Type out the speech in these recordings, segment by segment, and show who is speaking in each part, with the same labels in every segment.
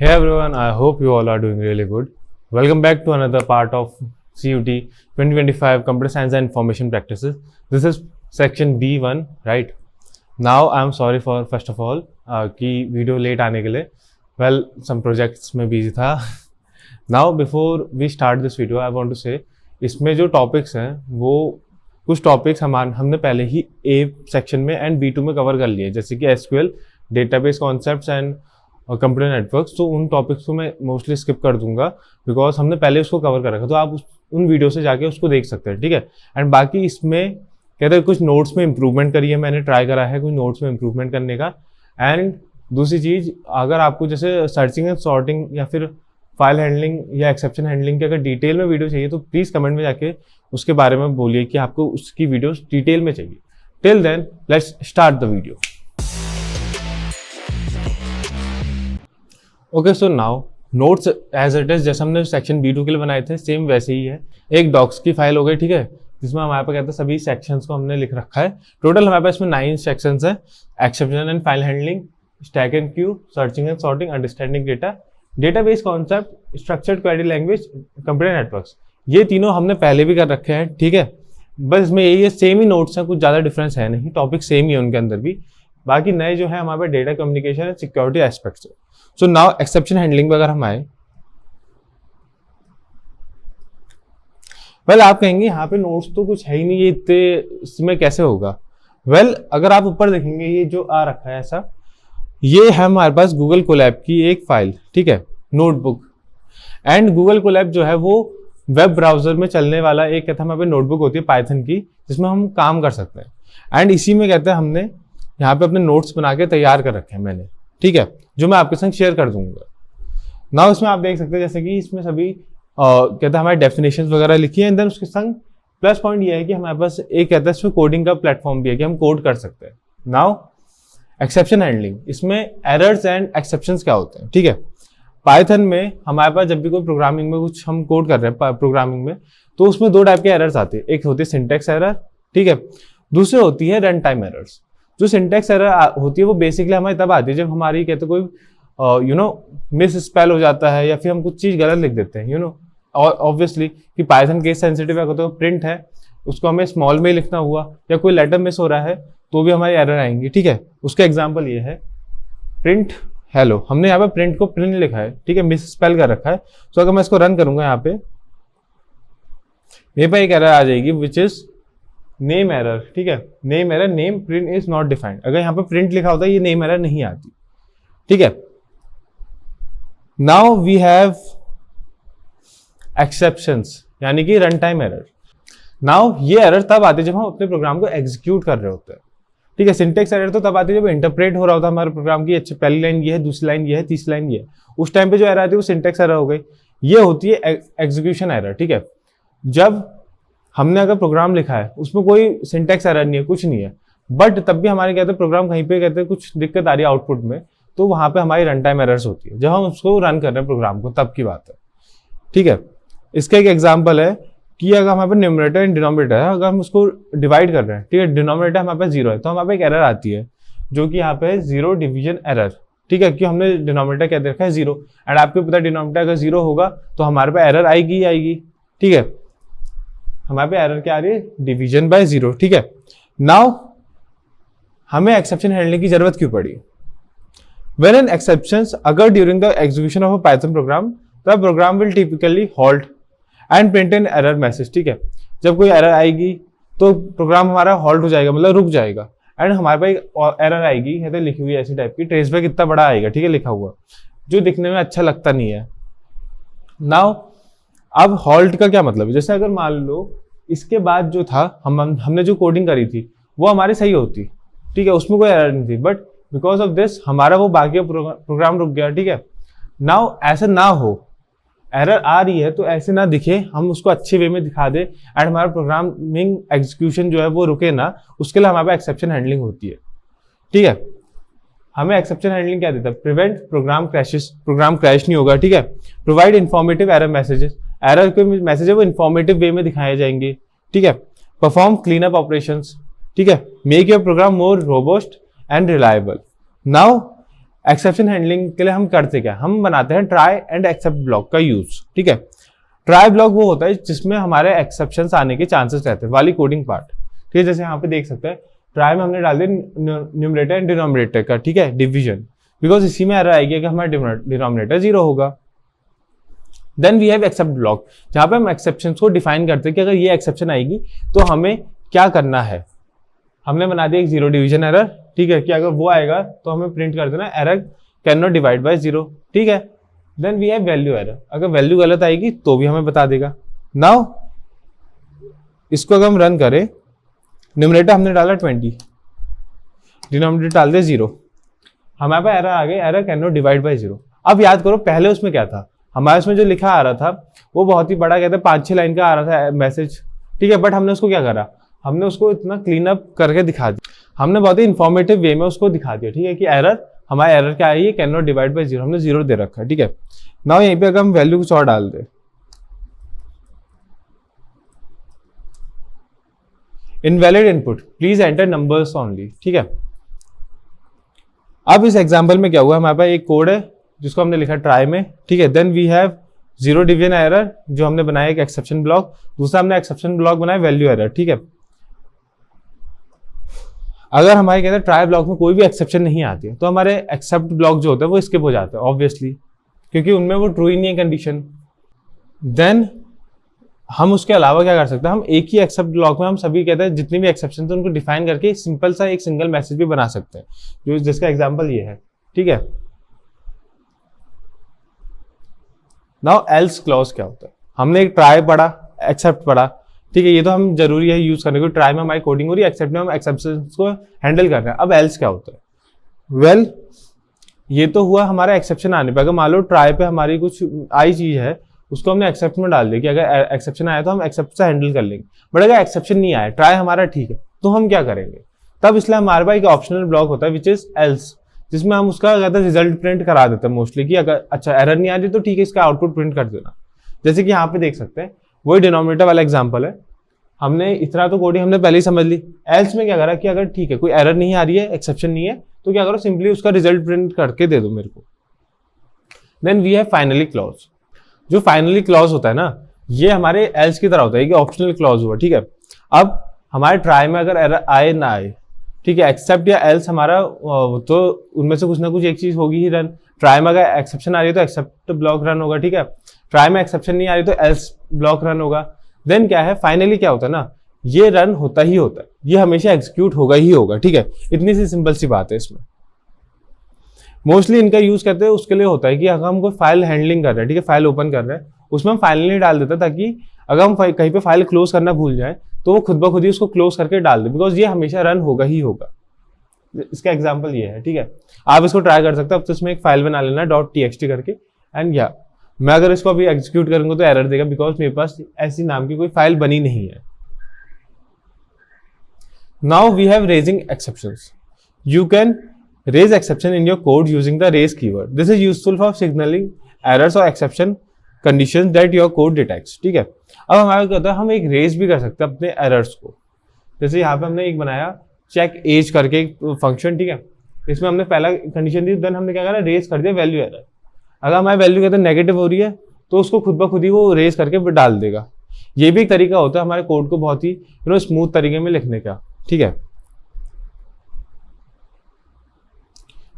Speaker 1: Hey everyone, I hope you all are doing really good. Welcome back to another part of CUT 2025 Computer Science and Information Practices. This is section B1, right? Now I am sorry for first of all कि video late आने के लिए. Well, some projects में busy था. Now before we start this video, I want to say इसमें जो topics हैं वो कुछ टॉपिक्स हमने पहले ही A सेक्शन में एंड B2 में कवर कर लिए, जैसे कि SQL, database concepts and computer networks. तो उन टॉपिक्स को मैं मोस्टली स्किप कर दूंगा बिकॉज हमने पहले उसको कवर कर रखा, तो आप उन वीडियो से जाके उसको देख सकते हैं, ठीक है. एंड बाकी इसमें कहते हैं कुछ नोट्स में इंप्रूवमेंट करी है, मैंने ट्राई करा है कुछ नोट्स में इंप्रूवमेंट करने का. एंड दूसरी चीज़, अगर आपको जैसे सर्चिंग एंड सॉर्टिंग या फिर फाइल हैंडलिंग या एक्सेप्शन हैंडलिंग की अगर डिटेल में वीडियो चाहिए तो प्लीज़ कमेंट में जाके उसके बारे में बोलिए कि आपको उसकी वीडियो डिटेल में चाहिए. Till then let's start the video. Okay, so now notes as it is जैसे हमने सेक्शन B2 के लिए बनाए थे सेम वैसे ही है. एक डॉक्स की फाइल हो गई, ठीक है, जिसमें हमारे पास कहते हैं सभी सेक्शंस को हमने लिख रखा है. टोटल हमारे पास इसमें 9 सेक्शंस है. Exception and file handling, stack and Q, searching and sorting, understanding data, database concept, structured query language, computer networks. ये तीनों हमने पहले भी कर रखे हैं, ठीक है. बस इसमें यही है, सेम ही नोट्स हैं, कुछ ज़्यादा डिफरेंस है नहीं, टॉपिक सेम ही है उनके अंदर भी. बाकी नए जो है हमारे पास data communication and security aspects. So now exception handling पर अगर हम आए, वेल आप कहेंगे यहाँ पे नोट्स तो कुछ है ही नहीं, ये इतने इसमें कैसे होगा. वेल अगर आप ऊपर देखेंगे ये जो आ रखा है ऐसा, ये है हमारे पास गूगल कोलैब की एक फाइल, ठीक है, नोटबुक. एंड गूगल कोलैब जो है वो वेब ब्राउजर में चलने वाला एक कहता है हमारे नोटबुक होती है पाइथन की, जिसमें हम काम कर सकते हैं. एंड इसी में कहते हैं हमने यहाँ पे अपने नोट्स बना के तैयार कर रखे हैं मैंने, ठीक है, जो मैं आपके संग शेयर कर दूंगा. नाउ इसमें आप देख सकते हैं जैसे कि इसमें सभी कहते हैं हमारे डेफिनेशंस वगैरह लिखी है. एंड देन उसके संग प्लस पॉइंट ये है कि हमारे पास एक कहता है इसमें कोडिंग का प्लेटफॉर्म भी है कि हम कोड कर सकते हैं. नाउ एक्सेप्शन हैंडलिंग, इसमें एरर्स एंड एक्सेप्शंस क्या होते हैं, ठीक है. पाइथन में हमारे पास जब भी कोई प्रोग्रामिंग में कुछ हम कोड कर रहे हैं प्रोग्रामिंग में, तो उसमें 2 टाइप के एरर्स आते हैं. एक होती है सिंटैक्स एरर, ठीक है, दूसरी होती है रन टाइम एरर्स. जो सिंटैक्स एरर होती है वो बेसिकली हमारी तब आती है जब हमारी कहते कोई मिस स्पेल हो जाता है या फिर हम कुछ चीज़ गलत लिख देते हैं, और ऑब्वियसली कि पाइथन केस सेंसिटिव है, तो प्रिंट है उसको हमें स्मॉल में ही लिखना हुआ, या कोई लेटर मिस हो रहा है तो भी हमारी एरर आएंगी, ठीक है. उसका एग्जाम्पल ये है प्रिंट हेलो, हमने यहाँ पे प्रिंट को प्रिंट लिखा है, ठीक है, मिस स्पेल कर रखा है. तो अगर मैं इसको रन करूंगा यहाँ पे मेरे पास एक एरर आ जाएगी विच इज नेम एरर, ठीक है, name error, name print is not defined. अगर यहाँ पे प्रिंट लिखा होता है ये नेम एरर नहीं आती, ठीक है. नाउ वी हैव एक्सेप्शंस यानी कि रन टाइम एरर. नाउ ये एरर तब आती है जब हम अपने प्रोग्राम को एग्जीक्यूट कर रहे होते हैं, ठीक है. सिंटेक्स एरर तो तब आती है जब इंटरप्रेट हो रहा होता है हमारे प्रोग्राम की, अच्छा पहली लाइन ये है, दूसरी लाइन ये है, तीसरी लाइन ये है. उस टाइम पे जो एरर आती है वो सिंटेक्स एरर हो गई. ये होती है एग्जीक्यूशन एरर, ठीक है. जब हमने अगर प्रोग्राम लिखा है उसमें कोई सिंटेक्स एरर नहीं है, कुछ नहीं है, बट तब भी हमारे कहते हैं प्रोग्राम कहीं पे कहते हैं कुछ दिक्कत आ रही है आउटपुट में, तो वहां पे हमारी रन टाइम एरर्स होती है जब हम उसको रन कर रहे हैं प्रोग्राम को, तब की बात है, ठीक है. इसका एक एग्जाम्पल है कि अगर हमारे पास न्यूमरेटर एंड डिनोमिनेटर है, अगर हम उसको डिवाइड कर रहे हैं, ठीक है, डिनोमिनेटर हमारे पास 0 है, तो हमारे पास एक एरर आती है जो कि यहाँ पे है 0 डिवीजन एरर, ठीक है, कि हमने डिनोमिनेटर क्या दे रखा है 0. एंड आपको पता है डिनोमिनेटर अगर 0 होगा तो हमारे पास एरर आएगी, ठीक है. हमारे पे एरर क्या आ रही है, डिवीजन बाय 0, ठीक है. नाउ हमें एक्सेप्शन हैंडलिंग की जरूरत क्यों पड़ी. When an exceptions occur during the execution of a Python program, the program will typically halt and print an error message, ठीक है. जब कोई एरर आएगी तो प्रोग्राम हमारा हॉल्ट हो जाएगा, मतलब रुक जाएगा. एंड हमारे पास एक एरर आएगी है तो लिखी हुई ऐसी टाइप की, ट्रेस बैक इतना बड़ा आएगा, ठीक है, लिखा हुआ, जो दिखने में अच्छा लगता नहीं है. नाउ अब हॉल्ट का क्या मतलब है, जैसे अगर मान लो इसके बाद जो था हमने जो कोडिंग करी थी वो हमारी सही होती, ठीक है, उसमें कोई एरर नहीं थी, बट बिकॉज ऑफ दिस हमारा वो बाकी प्रोग्राम रुक गया, ठीक है. नाउ ऐसा ना हो, एरर आ रही है तो ऐसे ना दिखे, हम उसको अच्छे वे में दिखा दे एंड हमारा प्रोग्रामिंग एग्जीक्यूशन जो है वो रुके ना, उसके लिए हमारे पास एक्सेप्शन हैंडलिंग होती है, ठीक है. हमें एक्सेप्शन हैंडलिंग क्या देता है, prevent program crashes, program crash नहीं होगा, ठीक है. Provide informative error messages, error के मैसेज है वो इन्फॉर्मेटिव वे में दिखाए जाएंगे, ठीक है. परफॉर्म क्लीन अप ऑपरेशंस, ठीक है. Make your program more robust and reliable. Now exception handling के लिए हम करते क्या, हम बनाते हैं ट्राई एंड एक्सेप्ट ब्लॉक का यूज। ठीक है, ट्राई ब्लॉक वो होता है जिसमें हमारे एक्सेप्शंस आने के चांसेस रहते हैं वाली कोडिंग पार्ट। ठीक है, जैसे यहाँ पे देख सकते हैं ट्राई में हमने डाल दिया न्यूमरेटर एंड डिनोमिनेटर का, ठीक है, डिवीजन, बिकॉज इसी में एरर आएगी कि हमारा डिनोमिनेटर 0 होगा। Then we have except block, जहां पे हम एक्सेप्शंस को डिफाइन करते हैं कि अगर ये एक्सेप्शन आएगी तो हमें क्या करना है। हमने बना दिया एक 0 डिवीजन एरर, ठीक है, कि अगर वो आएगा तो हमें प्रिंट कर देना error can not divide by 0। ठीक है, then we have value error, अगर वैल्यू गलत आएगी तो भी हमें बता देगा। नाउ इसको अगर हम रन करें, न्यूमरेटर हमने डाला 20, डिनोमिनेटर डाल दे 0, हमारे पास एरर आ गई error can not divide by 0। अब याद करो पहले उसमें क्या था, हमारे उसमें जो लिखा आ रहा था वो बहुत ही बड़ा, कहते हैं 5-6 लाइन का आ रहा था मैसेज। ठीक है, बट हमने उसको क्या करा, हमने उसको इतना क्लीन अप करके दिखा दिया, हमने बहुत ही इंफॉर्मेटिव वे में उसको दिखा दिया। ठीक है, कि एरर, हमारा एरर क्या है, ये कैन नॉट डिवाइड बाय 0, हमने 0 दे रखा है। ठीक है, नाउ यहीं पे अगर हम वैल्यू कुछ और डाल दे, invalid input please enter numbers only. ठीक है, अब इस एग्जांपल में क्या हुआ, हमारे पास एक कोड है जिसको हमने लिखा ट्राई में। ठीक है, then we have 0 division error जो हमने बनाया एक एक्सेप्शन ब्लॉक, दूसरा हमने एक्सेप्शन ब्लॉक बनाया वैल्यू एरर। ठीक है, अगर हमारे कहते हैं ट्राई ब्लॉक में कोई भी एक्सेप्शन नहीं आती है तो हमारे एक्सेप्ट ब्लॉक जो होता है वो स्किप हो जाता है ऑब्वियसली, क्योंकि उनमें वो ट्रू ही नहीं है कंडीशन। देन हम उसके अलावा क्या कर सकते हैं, हम एक ही एक्सेप्ट ब्लॉक में हम सभी कहते हैं जितनी भी एक्सेप्शन है उनको डिफाइन करके सिंपल सा एक सिंगल मैसेज भी बना सकते हैं, जो जिसका एग्जांपल ये है। ठीक है, नाउ एल्स क्लॉज क्या होता है, हमने एक ट्राई पढ़ा, एक्सेप्ट पढ़ा। ठीक है, ये तो हम जरूरी है यूज करने को, ट्राई में हमारी कोडिंग हो रही है, एक्सेप्ट में हम एक्सेप्शंस को हैंडल कर रहे हैं। अब एल्स क्या होता है, वेल ये तो हुआ हमारा एक्सेप्शन आने पे, अगर मान लो ट्राई पे हमारी कुछ आई चीज है उसको हमने एक्सेप्ट में डाल दिया कि अगर एक्सेप्शन आया तो हम एक्सेप्ट से हैंडल कर लेंगे, बट अगर एक्सेप्शन नहीं आया, ट्राई हमारा ठीक है, तो हम क्या करेंगे, तब इसलिए हमारे पास एक ऑप्शनल ब्लॉक होता है विच इज एल्स, जिसमें हम उसका रिजल्ट प्रिंट करा देते हैं मोस्टली, कि अगर अच्छा एरर नहीं आ रही तो ठीक है, इसका आउटपुट प्रिंट कर देना। जैसे कि यहाँ पे देख सकते हैं वही डिनोमिनेटर वाला एग्जांपल है, हमने इतना तो कोडिंग हमने पहले ही समझ ली। एल्स में क्या करा कि अगर ठीक है कोई एरर नहीं आ रही है, एक्सेप्शन नहीं है, तो क्या करो सिंपली उसका रिजल्ट प्रिंट करके दे दो मेरे को। Then we have finally clause, जो फाइनली क्लॉज होता है ना, ये हमारे एल्स की तरह होता है कि ऑप्शनल क्लॉज हुआ। ठीक है, अब हमारे ट्राई में अगर एरर आए ना आए, ठीक है, एक्सेप्ट या एल्स हमारा तो उनमें से कुछ ना कुछ एक चीज होगी ही रन। ट्राई में अगर एक्सेप्शन आ रही है तो एक्सेप्ट ब्लॉक रन होगा। ठीक है, ट्राई में एक्सेप्शन नहीं आ रही तो एल्स ब्लॉक रन होगा। देन क्या है, फाइनली क्या होता है ना, ये रन होता ही होता है, ये हमेशा एग्जीक्यूट होगा ही होगा। ठीक है, इतनी सी सिंपल सी बात है इसमें। मोस्टली इनका यूज करते हैं उसके लिए होता है कि अगर हम कोई फाइल हैंडलिंग कर रहे हैं, ठीक है, फाइल ओपन कर रहे हैं, उसमें हम फाइनली डाल देते हैं ताकि अगर हम कहीं पे फाइल क्लोज करना भूल जाए तो वो खुद ब खुद ही उसको क्लोज करके डाल दे, बिकॉज ये हमेशा रन होगा ही होगा। इसका एग्जाम्पल ये है। ठीक है, आप इसको ट्राई कर सकते हैं। अब तो इसमें एक फाइल बना लेना .txt करके, एंड या मैं अगर इसको अभी एग्जीक्यूट करूंगा तो एरर देगा, बिकॉज मेरे पास ऐसी नाम की कोई फाइल बनी नहीं है। Now we have raising exceptions, you can raise exception in your code using the raise keyword. This is useful for signaling errors or exception conditions that your code detects. ठीक है, अब हमारा क्या होता है, हम एक रेज भी कर सकते हैं अपने एरर्स को। जैसे यहाँ पे हमने एक बनाया चेक एज करके एक फंक्शन। ठीक है, इसमें हमने पहला कंडीशन दी, देन हमने क्या करा, रेज कर दिया वैल्यू एरर। अगर हमारी वैल्यू कहते हैं नेगेटिव हो रही है तो उसको खुद ब खुद ही वो रेज करके डाल देगा। ये भी एक तरीका होता है हमारे कोड को बहुत ही स्मूथ तरीके में लिखने का। ठीक है,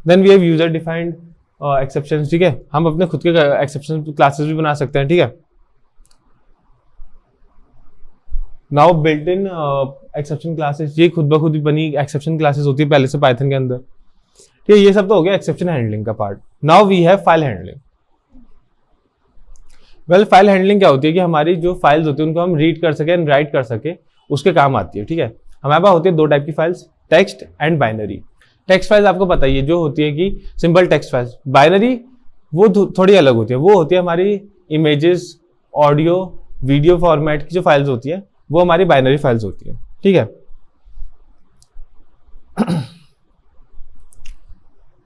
Speaker 1: then we have user defined exceptions. ठीक है, हम अपने खुद के एक्सेप्शन क्लासेस भी बना सकते हैं। ठीक है, now built in exception classes, ये खुद ब खुद बनी एक्सेप्शन क्लासेस होती है पहले से पाइथन के अंदर। ठीक है, ये सब तो हो गया एक्सेप्शन हैंडलिंग का part. Now we have file handling. Well file handling क्या होती है कि हमारी जो फाइल्स होती है उनको हम रीड कर सके एंड राइट कर सके, उसके काम आती है। ठीक है, हमारे पास होती है दो टाइप की files, text and binary. Text files आपको पता ही है, जो होती है कि सिंपल टेक्स्ट फाइल्स। बाइनरी वो थोड़ी अलग होती है, वो होती है हमारी इमेजेस, ऑडियो, वीडियो फॉर्मेट की जो फाइल्स होती है वो हमारी बाइनरी फाइल्स होती है। ठीक है,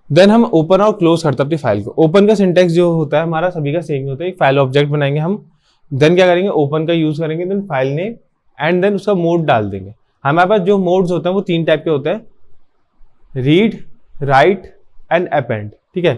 Speaker 1: देन हम ओपन और क्लोज करते हैं अपनी फाइल को। ओपन का सिंटेक्स जो होता है हमारा सभी का सेम ही होता है, एक फाइल ऑब्जेक्ट बनाएंगे हम, देन क्या करेंगे, ओपन का यूज करेंगे, then file name and then उसका मोड डाल देंगे। हमारे पास जो मोड्स होते हैं वो 3 टाइप के होते हैं, रीड, राइट एंड अपेंड। ठीक है,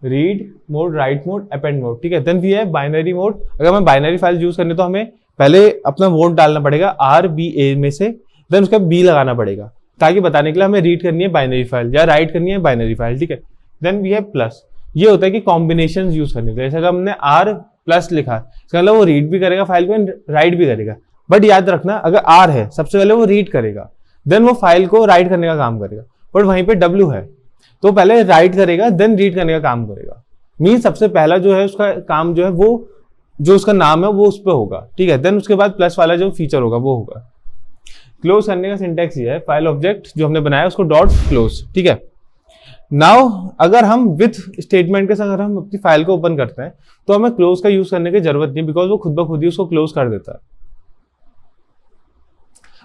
Speaker 1: read mode, right mode, append mode, ठीक है। देन वी है बाइनरी मोड। अगर हमें बाइनरी फाइल यूज करनी तो हमें पहले अपना मोड डालना पड़ेगा RBA में से, देन उसका B लगाना पड़ेगा ताकि बताने के लिए हमें रीड करनी है बाइनरी फाइल या राइट करनी है बाइनरी फाइल, ठीक है। देन वी है प्लस, ये होता है कि कॉम्बिनेशन यूज करने के लिए, जैसे हमने R+ लिखा, इसका मतलब वो रीड भी करेगा फाइल को, राइट भी करेगा। बट याद रखना अगर R है सबसे पहले वो रीड करेगा, देन वो फाइल को राइट करने का काम करेगा। बट वहीं पे W है तो पहले राइट करेगा देन रीड करने का काम करेगा। मीन सबसे पहला जो है उसका काम जो है वो जो उसका नाम है वो उस पर होगा, ठीक है। देन उसके बाद प्लस वाला जो फीचर होगा वो होगा। क्लोज करने का सिंटैक्स ये है, फाइल ऑब्जेक्ट जो हमने बनाया उसको डॉट क्लोज, ठीक है। नाउ अगर हम विथ स्टेटमेंट के साथ अगर हम अपनी फाइल को ओपन करते हैं तो हमें क्लोज का यूज करने की जरूरत नहीं, बिकॉज वो खुद ब खुद ही उसको क्लोज कर देता है।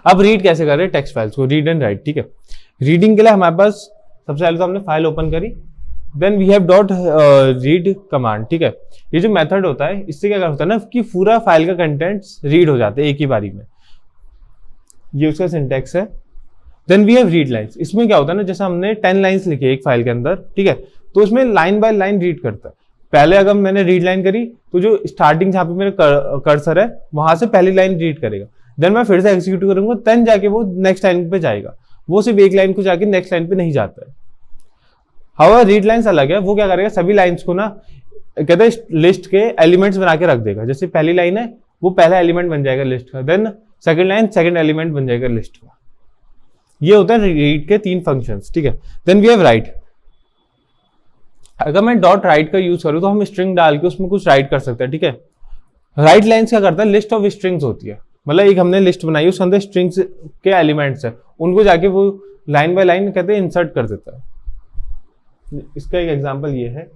Speaker 1: अब रीड कैसे कर रहे हैं टेक्स्ट फाइल्स को, रीड एंड राइट, ठीक है। रीडिंग के लिए हमारे पास सबसे पहले तो हमने फाइल ओपन करी, then we have dot read command, ठीक है। ये जो मेथड होता है इससे क्या होता है ना कि पूरा फाइल का कंटेंट्स रीड हो जाते हैं एक ही बारी में, ये उसका सिंटैक्स है। Then we have read lines, इसमें क्या होता है ना जैसे हमने 10 लाइन्स लिखी एक फाइल के अंदर, ठीक है, तो उसमें लाइन बाय लाइन रीड करता है। पहले अगर मैंने रीड लाइन करी तो जो स्टार्टिंग जहाँ पे मेरे कर्सर है वहां से पहली लाइन रीड करेगा, देन मैं फिर से एग्जीक्यूट करूंगा, देन जाके वो नेक्स्ट लाइन पे जाएगा। वो सिर्फ एक लाइन को जाके नेक्स्ट लाइन पे नहीं जाता है। हाउएवर रीड लाइन्स अलग है, वो क्या करेगा सभी लाइन्स को ना कहते हैं लिस्ट के एलिमेंट्स बना के रख देगा। जैसे पहली लाइन है वो पहला एलिमेंट बन जाएगा लिस्ट का, then second line second element बन जाएगा लिस्ट का। ये होता है रीड के 3 फंक्शंस, ठीक है। देन वी हैव राइट, अगर मैं डॉट राइट का यूज करूँ तो हम स्ट्रिंग डाल के उसमें कुछ राइट कर सकते हैं, ठीक है। राइट लाइन्स क्या करता है, लिस्ट ऑफ स्ट्रिंग्स होती है, मतलब एक हमने लिस्ट बनाई उसके अंदर स्ट्रिंग्स के एलिमेंट्स है, उनको जाके वो लाइन बाय लाइन कहते हैं इंसर्ट कर देता है। इसका एक एग्जांपल ये है।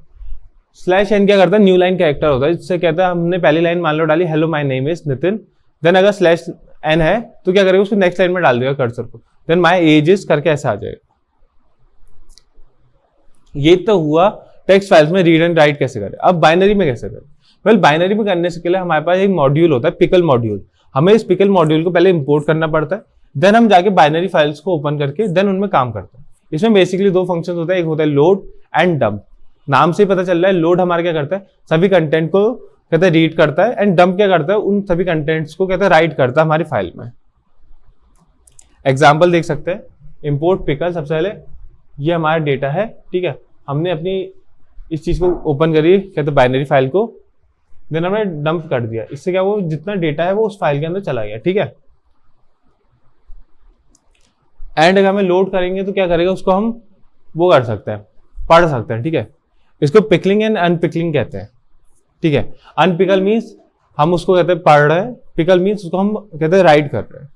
Speaker 1: /n क्या करता है, न्यू लाइन कैरेक्टर होता है, जिससे कहता है हमने पहली लाइन मान लो डाली hello my name is Nitin, then अगर /n है तो क्या करेगा उसको नेक्स्ट लाइन में डाल देगा कर्सर को, देन माय एज इज करके ऐसा आ जाएगा। ये तो हुआ टेक्स्ट फाइल्स में रीड एंड राइट कैसे करें। अब बाइनरी में कैसे करें, वेल बाइनरी में करने से के लिए हमारे पास एक मॉड्यूल होता है पिकल मॉड्यूल। हमें इस पिकल मॉड्यूल को पहले इंपोर्ट करना पड़ता है, देन हम जाके बाइनरी फाइल्स को ओपन करके देन उनमें काम करते हैं। इसमें बेसिकली 2 फंक्शन होता है, एक होता है लोड एंड डंप। नाम से ही पता चल रहा है लोड हमारा क्या करता है, सभी कंटेंट को कहते हैं रीड करता है, एंड डंप क्या करता है, उन सभी कंटेंट्स को कहते हैं राइट करता है हमारी फाइल में। एग्जाम्पल देख सकते हैं, इंपोर्ट पिकल, सबसे पहले ये हमारा डेटा है, ठीक है। हमने अपनी इस चीज को ओपन करी कहते हैं बाइनरी फाइल को, देन हमने डंप कर दिया। इससे क्या वो जितना डेटा है वो उस फाइल के अंदर चला गया, ठीक है। एंड अगर हमें लोड करेंगे तो क्या करेगा, उसको हम वो कर सकते हैं, पढ़ सकते हैं, ठीक है। इसको पिकलिंग एंड अनपिकलिंग कहते हैं, ठीक है। अनपिकल मीन्स हम उसको कहते हैं पढ़ रहे हैं, पिकल मीन्स उसको हम कहते हैं राइट कर रहे हैं।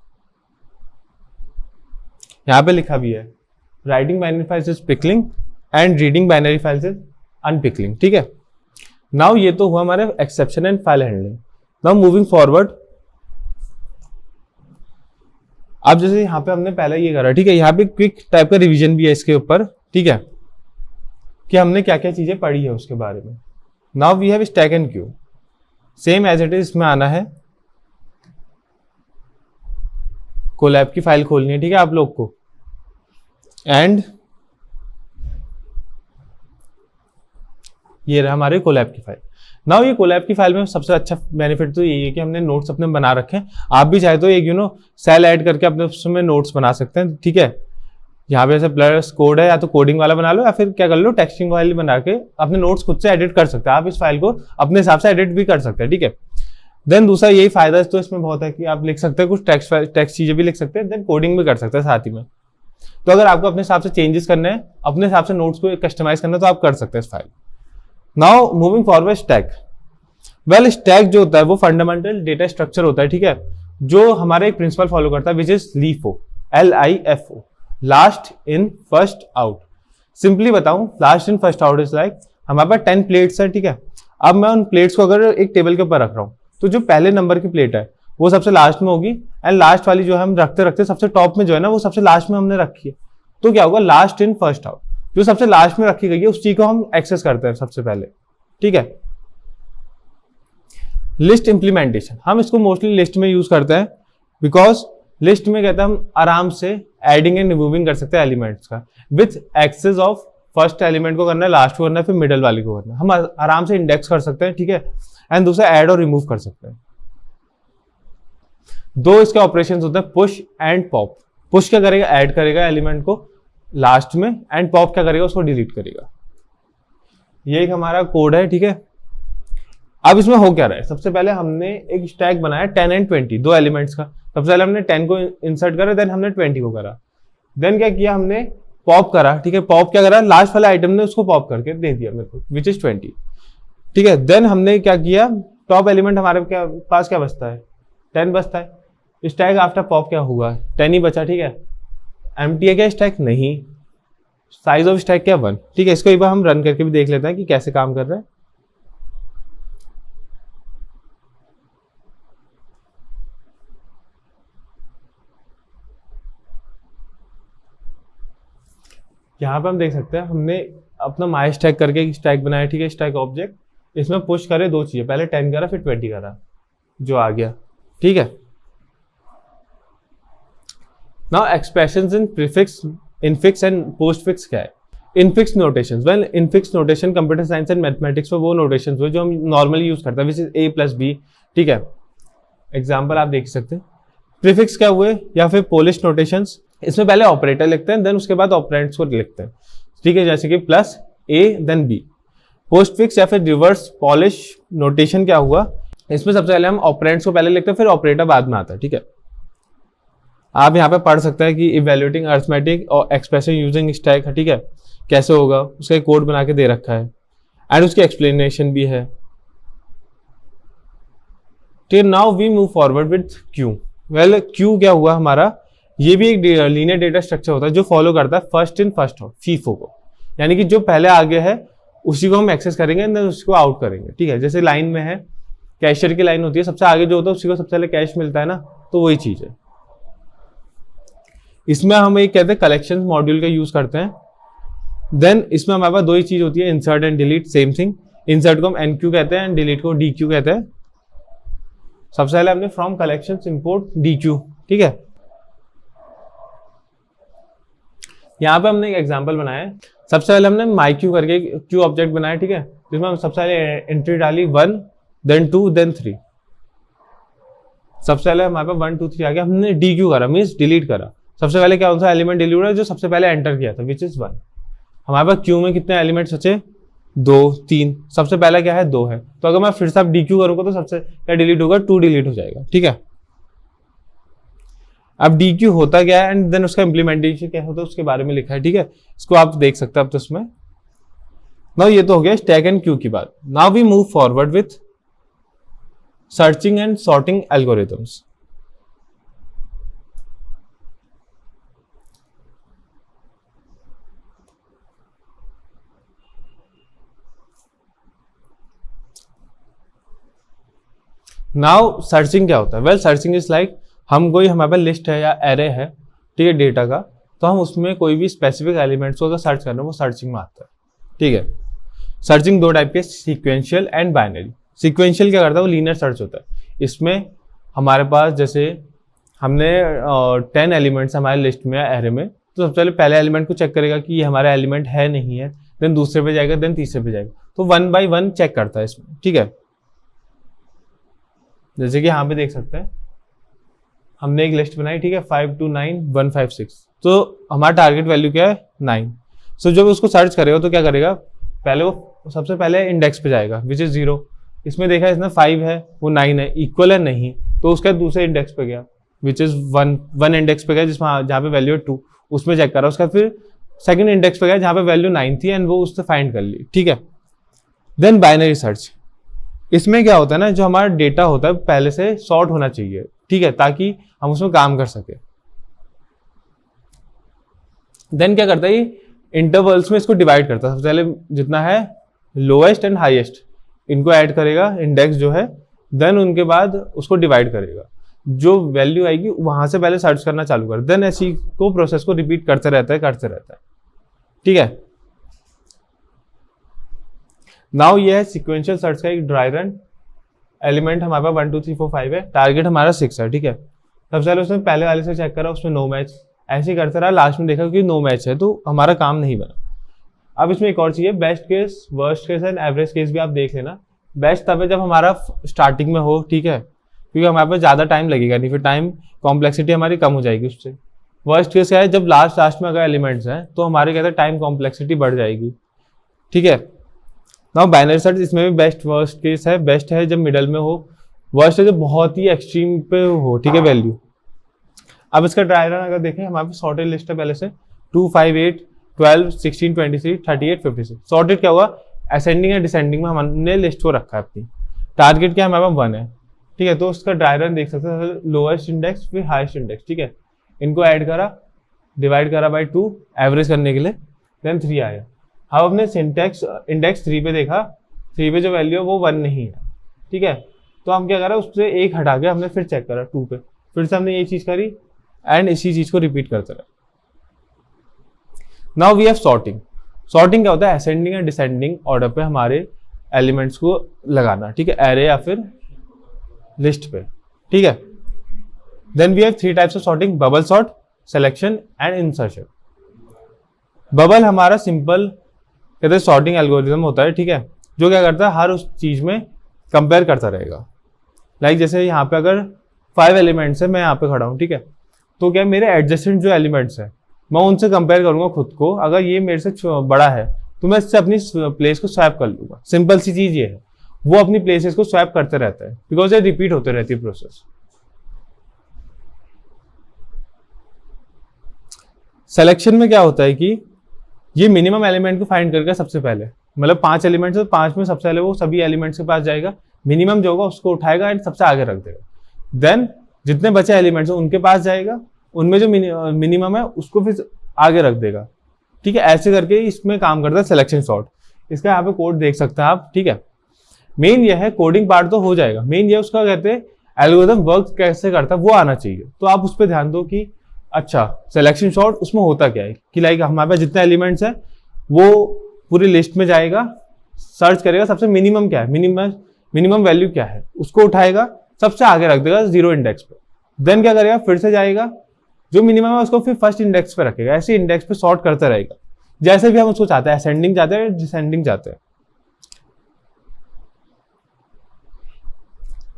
Speaker 1: यहां पे लिखा भी है writing binary files is pickling and reading binary files is unpickling, ठीक है। नाउ ये तो हुआ हमारे exception and file handling. Now moving forward, अब जैसे यहाँ पे हमने पहले ये करा, ठीक है। यहाँ पे क्विक टाइप का रिवीजन भी है इसके ऊपर, ठीक है, कि हमने क्या क्या चीजें पढ़ी है उसके बारे में। Now we have stack and queue, same as it is इसमें आना है। कोलैब की फाइल खोलनी है, ठीक है, आप लोग को, एंड ये रहा हमारे कोलैब की फाइल। नाउ ये कोलैब की फाइल में सबसे अच्छा बेनिफिट तो यही है कि हमने नोट्स अपने बना रखे हैं। आप भी चाहे तो एक सेल ऐड करके अपने उसमें नोट्स बना सकते हैं, ठीक है। यहाँ पे ऐसे प्लस कोड है, या तो कोडिंग वाला बना लो या फिर क्या कर लो टेक्सटिंग वाली बना के अपने नोट्स खुद से एडिट कर सकते हैं। आप इस फाइल को अपने हिसाब से एडिट भी कर सकते हैं, ठीक है। देन दूसरा यही फायदा तो इसमें बहुत है कि आप लिख सकते हैं कुछ टेक्स्ट चीजें भी लिख सकते हैं, देन कोडिंग भी कर सकते हैं साथ ही में। तो अगर आपको अपने हिसाब से चेंजेस करने हैं, अपने हिसाब से नोट्स को कस्टमाइज करना है, तो आप कर सकते हैं इस file. Now moving forward stack, well stack जो होता है वो फंडामेंटल डेटा स्ट्रक्चर होता है, ठीक है, जो हमारा एक प्रिंसिपल फॉलो करता है, which is LIFO, LIFO, last in first out. Simply बताऊं, last in first out is like हमारे पास 10 प्लेट्स है, ठीक है। अब मैं उन प्लेट्स को अगर एक टेबल के ऊपर रख रहा हूँ तो जो पहले नंबर की प्लेट है वो सबसे लास्ट में होगी, एंड लास्ट वाली जो है हम रखते रखते सबसे टॉप में जो है ना वो सबसे लास्ट में हमने रखी है। तो क्या होगा, लास्ट इन फर्स्ट आउट, जो सबसे लास्ट में रखी गई है उस चीज को हम एक्सेस करते हैं सबसे पहले, ठीक है। लिस्ट इंप्लीमेंटेशन, हम इसको मोस्टली लिस्ट में यूज करते हैं, बिकॉज लिस्ट में कहते हैं हम आराम से एडिंग एंड रिमूविंग कर सकते हैं एलिमेंट्स का with access of first element को करना है, लास्ट को करना है, फिर मिडल वाले को करना है। हम आराम से इंडेक्स कर सकते हैं, ठीक है। एंड दूसरा ऐड और रिमूव कर सकते हैं। दो इसके ऑपरेशंस होते हैं, पुश एंड पॉप। पुश क्या करेगा, ऐड करेगा एलिमेंट को लास्ट में, एंड पॉप क्या करेगा, उसको डिलीट करेगा। ये एक हमारा कोड है, ठीक है। अब इसमें हो क्या रहा है, सबसे पहले हमने एक स्टैक बनाया 10 एंड 20, दो एलिमेंट्स का। सबसे पहले हमने 10 को इंसर्ट करा, देन हमने 20 को करा। देन क्या किया हमने, पॉप करा, ठीक है। पॉप क्या करा, लास्ट वाले आइटम ने उसको पॉप करके दे दिया मेरे को, विच इज 20, ठीक है। देन हमने क्या किया, टॉप एलिमेंट हमारे पास क्या बचता है, 10 बचता है। स्टैक आफ्टर पॉप क्या हुआ, 10 ही बचा, ठीक है। एम्प्टी है क्या स्टैक, नहीं। साइज ऑफ स्टैक क्या, 1, ठीक है। इसको एक बार हम रन करके भी देख लेते हैं कि कैसे काम कर रहा है। यहाँ पे हम देख सकते हैं हमने अपना माई स्टैक करके एक स्टैक बनाया, ठीक है, स्टैक ऑब्जेक्ट। इसमें पुश करे दो चीजें, पहले 10 करा फिर 20 करा, जो आ गया, ठीक है। Now expressions in prefix, infix and postfix क्या है। Infix notations, well infix notation computer science and mathematics में वो नोटेशंस हुए जो हम नॉर्मली यूज करते हैं, विच इज a+b, ठीक है। एग्जाम्पल आप देख सकते हैं। प्रीफिक्स क्या हुए, या फिर पोलिश नोटेशंस, इसमें पहले ऑपरेटर लिखते हैं, देन उसके बाद ऑपरेंड्स को लिखते हैं, ठीक है, जैसे कि plus a then b। Postfix या फिर रिवर्स पॉलिश नोटेशन क्या हुआ, इसमें सबसे पहले हम ऑपरेंड्स को पहले लिखते हैं, फिर ऑपरेटर बाद में आता है, ठीक है। आप यहाँ पे पढ़ सकते हैं कि इवेल्युएटिंग अरिथमेटिक और एक्सप्रेशन यूजिंग स्टैक, ठीक है, कैसे होगा, उसका एक कोड बना के दे रखा है, एंड उसकी एक्सप्लेनेशन भी है, ठीक है। Now we move forward with queue. Well queue क्या हुआ हमारा, ये भी एक लीनियर डेटा स्ट्रक्चर होता है जो फॉलो करता है first in first out, FIFO को, यानी कि जो पहले आगे है उसी को हम एक्सेस करेंगे, देन उसको आउट करेंगे, ठीक है। जैसे लाइन में है, कैशियर की लाइन होती है, सबसे आगे जो होता है उसी को सबसे पहले कैश मिलता है ना, तो वही चीज है। इसमें हम एक कहते हैं कलेक्शन मॉड्यूल का यूज करते हैं। देन इसमें हमारे पास दो ही चीज होती है, insert and delete, same thing. Insert को हम एनक्यू कहते हैं एंड डिलीट को डीक्यू कहते हैं। सबसे पहले हमने फ्रॉम कलेक्शंस इंपोर्ट डीक्यू, ठीक है। यहाँ पे हमने एक एग्जांपल बनाया है। सबसे पहले हमने माई क्यू करके क्यू ऑब्जेक्ट बनाया, ठीक है, जिसमें हम सबसे पहले एंट्री डाली 1 देन 2 देन 3। सबसे पहले हमारे पास 1 2 3 आ गया, हमने डी क्यू करा, मीन्स डिलीट करा। सबसे पहले कौन सा एलिमेंट डिलीट हुआ जो सबसे पहले एंटर किया था, विच इज 1। हमारे पास क्यू में कितने एलिमेंट्स बचे, 2 3, सबसे पहला क्या है, 2 है। तो अगर मैं फिर से डी क्यू करूंगा तो सबसे क्या डिलीट होगा, 2 डिलीट हो जाएगा, ठीक है। अब डी क्यू होता क्या है एंड देन उसका इंप्लीमेंटेशन क्या होता है उसके बारे में लिखा है, ठीक है। इसको आप देख सकते हैं अब तो इसमें। नाउ ये तो हो गया स्टैक एंड क्यू की बात। Now we move forward with searching and sorting algorithms. Now searching क्या होता है, वेल सर्चिंग इज लाइक हम कोई हमारे पास लिस्ट है या एरे है, ठीक है, डेटा का, तो हम उसमें कोई भी स्पेसिफिक एलिमेंट्स को अगर सर्च करना है वो सर्चिंग में आता है, ठीक है। सर्चिंग दो टाइप के, सीक्वेंशियल एंड बाइनरी। सीक्वेंशियल क्या करता है, वो लीनियर सर्च होता है। इसमें हमारे पास जैसे हमने 10 एलिमेंट्स हमारे लिस्ट में या एरे में, तो सबसे पहले एलिमेंट को चेक करेगा कि ये हमारा एलिमेंट है नहीं है, देन दूसरे पे जाएगा, देन तीसरे पे जाएगा, तो 1 बाय 1 चेक करता है इसमें, ठीक है। जैसे कि यहाँ पे देख सकते हैं हमने एक लिस्ट बनाई, ठीक है, 5 2 9 1 5 6, तो हमारा टारगेट वैल्यू क्या है, 9। सो जब उसको सर्च करेगा तो क्या करेगा, पहले वो सबसे पहले इंडेक्स पे जाएगा, विच इज 0। इसमें देखा इसमें 5 है, वो 9 है, इक्वल है नहीं, तो उसका दूसरे इंडेक्स पे गया, विच इज 1 इंडेक्स पे गया जिसमें जहाँ पे वैल्यू है 2, उसमें चेक करा। उसका फिर सेकंड इंडेक्स पे गया जहाँ पे वैल्यू 9 थी एंड वो उससे फाइंड कर ली, ठीक है। देन बाइनरी सर्च, इसमें क्या होता है ना, जो हमारा डेटा होता है पहले से सॉर्ट होना चाहिए, ठीक है, ताकि हम उसमें काम कर सके। देन क्या करता है, इंटरवल्स में इसको डिवाइड करता है। सबसे पहले जितना है लोएस्ट एंड हाईएस्ट इनको ऐड करेगा, इंडेक्स जो है, देन उनके बाद उसको डिवाइड करेगा, जो वैल्यू आएगी वहां से पहले सर्च करना चालू कर, देन ऐसी को प्रोसेस को रिपीट करते रहता है, ठीक है। नाउ ये है सिक्वेंशियल सर्च का एक ड्राई रन। एलिमेंट हमारे पास 1 2 3 4 5 है, टारगेट हमारा 6 है, ठीक है। सबसे पहले उसने पहले वाले से चेक करा, उसमें नो मैच, ऐसे ही करते रहा, लास्ट में देखा कि नो मैच है, तो हमारा काम नहीं बना। अब इसमें एक और चीज है, best case, worst case and average case भी आप देख लेना। बेस्ट तब है जब हमारा स्टार्टिंग में हो, ठीक है, क्योंकि हमारे पास ज़्यादा टाइम लगेगा नहीं, फिर टाइम कॉम्प्लेक्सिटी हमारी कम हो जाएगी उससे। वर्स्ट केस क्या है, जब लास्ट में अगर एलिमेंट्स हैं तो हमारे कहते हैं टाइम कॉम्प्लेक्सिटी बढ़ जाएगी, ठीक है। नाउ बाइनरी सर्च, इसमें भी बेस्ट वर्स्ट केस है। बेस्ट है जब मिडल में हो, वर्स्ट है जब बहुत ही एक्सट्रीम पे हो, ठीक है, वैल्यू। अब इसका डायग्राम अगर देखें, हमारे पास सॉर्टेड लिस्ट है पहले से 2, 5, 8, 12, 16, 23, 38, 56। सॉर्टेड क्या हुआ, असेंडिंग या डिसेंडिंग में हमने लिस्ट को रखा है अपनी। टारगेट क्या है, हमारे पास 1 है, ठीक है। तो उसका डायग्राम देख सकते हैं, लोएस्ट इंडेक्स फिर हाईएस्ट इंडेक्स, ठीक है। इनको ऐड करा, डिवाइड करा बाई 2 एवरेज करने के लिए, देन 3 आया। हम अपने सिंटेक्स इंडेक्स 3 पे देखा, 3 पे जो वैल्यू है वो 1 नहीं है, ठीक है। तो हम क्या करा, उससे 1 हटा के हमने फिर चेक करा 2 पे, फिर से हमने ये चीज करी एंड इसी चीज को रिपीट करते रहे। Now we have sorting. Sorting क्या होता है, असेंडिंग या डिसेंडिंग ऑर्डर पे हमारे एलिमेंट्स को लगाना, ठीक है, एरे या फिर लिस्ट पे, ठीक है। Then we have 3 types of sorting, bubble sort, selection and insertion. Bubble हमारा सिंपल कहते हैं सॉर्टिंग एल्गोरिथम होता है, ठीक है, जो क्या करता है, हर उस चीज में कंपेयर करता रहेगा। लाइक जैसे यहाँ पे अगर 5 एलिमेंट्स है, मैं यहाँ पे खड़ा हूँ, ठीक है, तो क्या मेरे एडजेसेंट जो एलिमेंट्स है मैं उनसे कंपेयर करूंगा खुद को। अगर ये मेरे से बड़ा है तो मैं इससे अपनी प्लेस को स्वैप कर लूंगा। सिंपल सी चीज ये है, वो अपनी प्लेसेस को स्वैप करते रहता है बिकॉज ये रिपीट होते रहती है प्रोसेस। सिलेक्शन में क्या होता है कि ये मिनिमम एलिमेंट को फाइंड करके सबसे पहले, मतलब 5 एलिमेंट्स है तो 5 में सबसे पहले वो सभी एलिमेंट्स के पास जाएगा, मिनिमम जो होगा उसको उठाएगा एंड सबसे आगे रख देगा। देन जितने बचे एलिमेंट्स हैं उनके पास जाएगा, उनमें जो मिनिमम है उसको फिर आगे रख देगा, ठीक है। ऐसे करके इसमें काम करता है सिलेक्शन सॉर्ट। इसका यहाँ पे कोड देख सकते हैं आप, ठीक है। मेन ये है, कोडिंग पार्ट तो हो जाएगा, मेन ये उसका कहते हैं एल्गोरिथम वर्क कैसे करता है वो आना चाहिए। तो आप उस पर ध्यान दो कि अच्छा सिलेक्शन सॉर्ट उसमें होता क्या है कि लाइक हमारे पास जितने एलिमेंट्स हैं वो पूरी लिस्ट में जाएगा, सर्च करेगा सबसे मिनिमम क्या है, मिनिमम वैल्यू क्या है, उसको उठाएगा सबसे आगे रख देगा 0 इंडेक्स पे। देन क्या करेगा, फिर से जाएगा, जो मिनिमम है उसको फिर फर्स्ट इंडेक्स पे रखेगा, ऐसे इंडेक्स पे सॉर्ट करता रहेगा जैसे भी हम उसको चाहते हैं, असेंडिंग चाहते हैं, डिसेंडिंग चाहते हैं।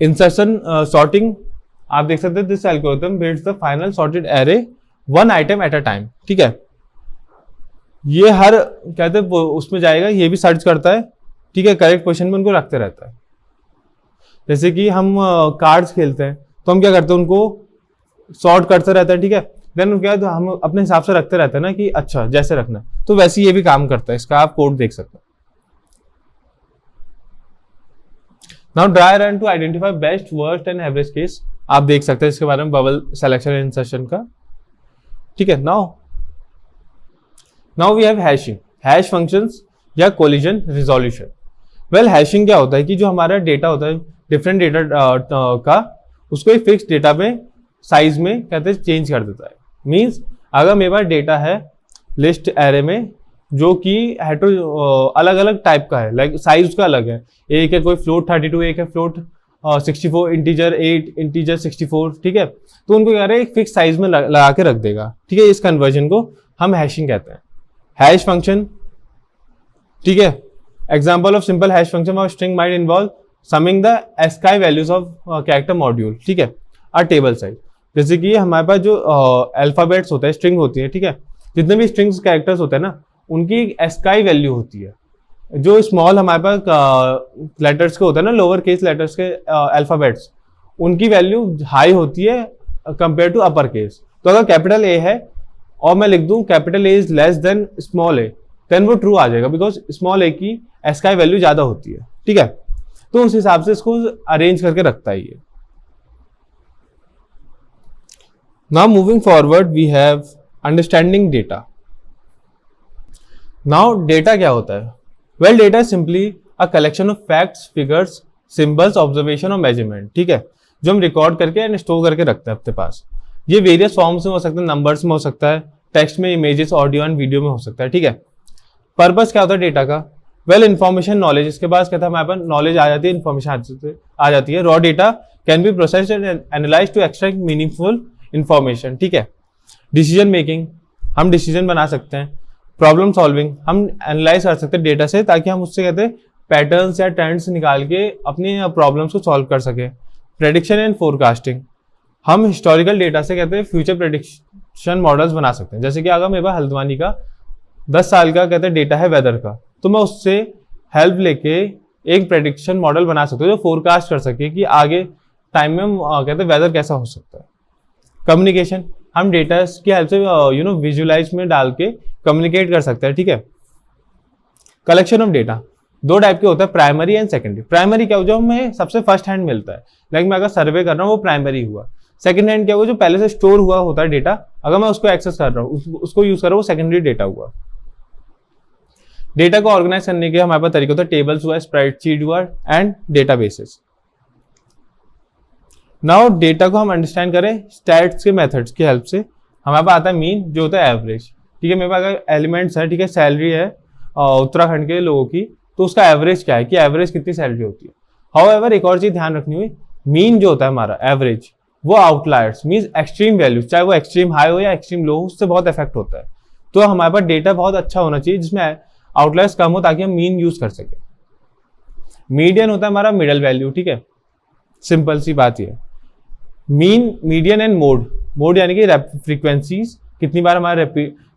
Speaker 1: इंसर्शन सॉर्टिंग आप देख सकते हैं, this algorithm builds the final sorted array 1 item at a time, ठीक है। ये हर कहते हैं उसमें जाएगा, ये भी सर्च करता है, ठीक है, करेक्ट पोजीशन में उनको रखते रहता है। जैसे कि हम कार्ड्स खेलते हैं तो हम क्या करते हैं, उनको सॉर्ट करते रहता है, ठीक है। देन क्या है, तो हम अपने हिसाब से रखते रहते हैं ना कि अच्छा जैसे रखना है, तो वैसे ये भी काम करता है। इसका आप कोड देख सकते हैं। Now dry run to identify best, worst and average case. आप देख सकते हैं इसके बारे में बबल सिलेक्शन एंड इंसर्शन का, ठीक है। Now we have hashing, hash functions या कोलिजन रिजोल्यूशन। वेल हैशिंग क्या होता है कि जो हमारा डेटा होता है डिफरेंट डेटा का, उसको एक फिक्स डेटा में साइज में कहते हैं चेंज कर देता है। मींस अगर मेरे पास डेटा है लिस्ट एरे में जो कि अलग अलग टाइप का है, लाइक साइज उसका अलग है, एक है कोई फ्लोट 32, एक है फ्लोट 64, इंटीजर 8, इंटीजर 64, ठीक है। तो उनको क्या है एक फिक्स साइज में लगा के रख देगा, ठीक है। इस कन्वर्जन को हम हैशिंग कहते हैं। हैश फंक्शन, ठीक है, example of simple hash function of string might involve summing the ASCII values of character module, ठीक है, और टेबल साइज। जैसे कि हमारे पास जो अल्फाबेट्स होता है, स्ट्रिंग होती है, ठीक है, जितने भी स्ट्रिंग्स कैरेक्टर्स होते हैं ना, उनकी एक ASCII वैल्यू होती है। जो स्मॉल हमारे पास लेटर्स के होते हैं ना, लोअर केस लेटर्स के अल्फाबेट्स, उनकी वैल्यू हाई होती है कंपेयर टू अपर केस। तो अगर कैपिटल ए है और मैं लिख दूं capital A is less than small A, then वो ट्रू आ जाएगा बिकॉज स्मॉल ए की ASCII वैल्यू ज्यादा होती है, ठीक है। तो उस हिसाब से इसको अरेंज करके रखता है ये। Now moving forward we have understanding data. Now data क्या होता है? Well data is simply a collection of facts, figures, symbols, observation और measurement, ठीक है, जो हम रिकॉर्ड करके एंड स्टोर करके रखते हैं अपने पास। ये वेरियस फॉर्म्स में हो सकता है, नंबर्स में हो सकता है, टेक्स्ट में, इमेजेस, ऑडियो एंड वीडियो में हो सकता है, ठीक है। पर्पस क्या होता है डेटा का? Well information, knowledge. इसके पास कहता है हमारे पास नॉलेज आ जाती है, इन्फॉर्मेशन आ जाती है। Raw data can be processed and analysed to extract meaningful information, ठीक है। डिसीजन मेकिंग, हम डिसीजन बना सकते हैं। प्रॉब्लम सॉल्विंग, हम एनालाइज कर सकते हैं डेटा से ताकि हम उससे कहते हैं पैटर्न्स या ट्रेंड्स निकाल के अपनी प्रॉब्लम्स को सॉल्व कर सके। प्रेडिक्शन एंड फोरकास्टिंग, हम हिस्टोरिकल डेटा से कहते हैं फ्यूचर प्रेडिक्शन मॉडल्स बना सकते हैं। जैसे कि अगर मेरे पास हल्द्वानी का 10 साल का कहते हैं डेटा है वेदर का, तो मैं उससे हेल्प लेके एक प्रेडिक्शन मॉडल बना सकता हूँ जो फोरकास्ट कर सके कि आगे टाइम में कहते हैं वेदर कैसा हो सकता है। कम्युनिकेशन, हम डेटा की हेल्प से विजुअलाइज में डाल के कम्युनिकेट कर सकते हैं, ठीक है। कलेक्शन ऑफ डेटा, दो टाइप के होता है, प्राइमरी एंड सेकेंडरी। प्राइमरी क्या हो, जो हमें सबसे फर्स्ट हैंड मिलता है, लाइक मैं अगर सर्वे कर रहा हूँ वो प्राइमरी हुआ। सेकंड हैंड क्या हुआ, जो पहले से स्टोर हुआ होता है डेटा, अगर मैं उसको एक्सेस कर रहा हूँ, उसको यूज कर रहा हूँ, वो सेकेंडरी डेटा हुआ। डेटा को ऑर्गेनाइज करने के हमारे पास तरीके होता है, टेबल्स हुआ, स्प्रेडशीट हुआ एंड डेटाबेसेस। नाउ डेटा को हम अंडरस्टैंड करें स्टैट्स के मेथड्स की हेल्प से। हमारे पास आता है मीन, जो होता है एवरेज, ठीक है। मेरे पास अगर एलिमेंट्स है, ठीक है, सैलरी है उत्तराखंड के लोगों की, तो उसका एवरेज क्या है कि एवरेज कितनी सैलरी होती है। हाउएवर एक और चीज ध्यान रखनी हुई, मीन जो होता है हमारा एवरेज, वो आउटलायर्स मींस एक्सट्रीम वैल्यू, चाहे वो एक्सट्रीम हाई हो या एक्सट्रीम लो हो, उससे बहुत इफेक्ट होता है। तो हमारे पास डेटा बहुत अच्छा होना चाहिए जिसमें आउटलायर्स कम हो ताकि हम मीन यूज कर सके। मीडियन होता है हमारा मिडल वैल्यू, ठीक है, सिंपल सी बात ये। Mean, median and mode, mode यानी कि फ्रीक्वेंसीज, कितनी बार हमारा